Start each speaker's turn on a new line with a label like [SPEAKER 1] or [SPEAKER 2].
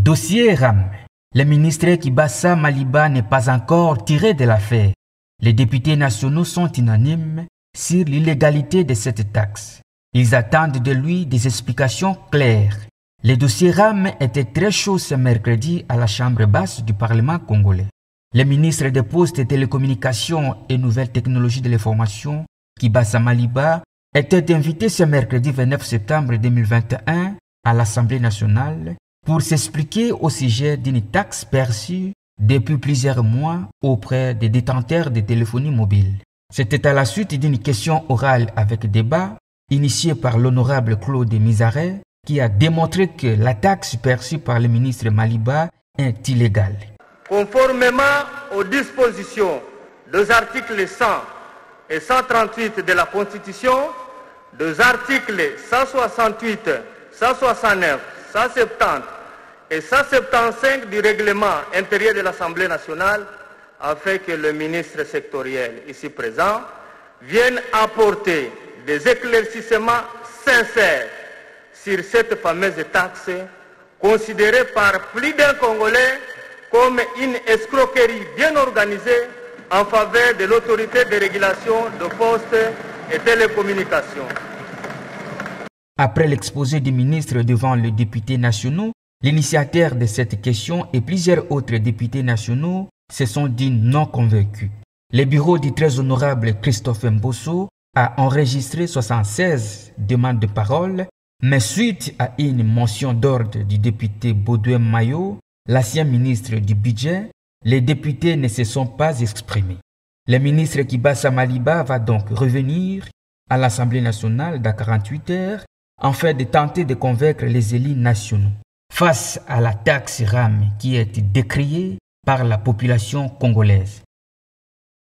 [SPEAKER 1] Dossier RAM. Le ministre Kibassa Maliba n'est pas encore tiré de l'affaire. Les députés nationaux sont unanimes sur l'illégalité de cette taxe. Ils attendent de lui des explications claires. Le dossier RAM était très chaud ce mercredi à la Chambre basse du Parlement congolais. Le ministre des Postes et Télécommunications et Nouvelles Technologies de l'Information, Kibassa Maliba, était invité ce mercredi 29 septembre 2021 à l'Assemblée nationale pour s'expliquer au sujet d'une taxe perçue depuis plusieurs mois auprès des détenteurs de téléphonie mobile. C'était à la suite d'une question orale avec débat initiée par l'honorable Claude Mizaret qui a démontré que la taxe perçue par le ministre Maliba est illégale.
[SPEAKER 2] Conformément aux dispositions des articles 100 et 138 de la Constitution, des articles 168, 169, 170 et 175 du règlement intérieur de l'Assemblée nationale, afin que le ministre sectoriel ici présent vienne apporter des éclaircissements sincères sur cette fameuse taxe considérée par plus d'un Congolais comme une escroquerie bien organisée en faveur de l'autorité de régulation de postes et télécommunications.
[SPEAKER 1] Après l'exposé du ministre devant les députés nationaux, l'initiateur de cette question et plusieurs autres députés nationaux se sont dit non convaincus. Le bureau du très honorable Christophe Mbosso a enregistré 76 demandes de parole, mais suite à une mention d'ordre du député Baudouin Mayo, l'ancien ministre du budget, les députés ne se sont pas exprimés. Le ministre Kibassa Maliba va donc revenir à l'Assemblée nationale dans 48 heures afin de tenter de convaincre les élus nationaux face à la taxe RAM qui est décriée par la population congolaise.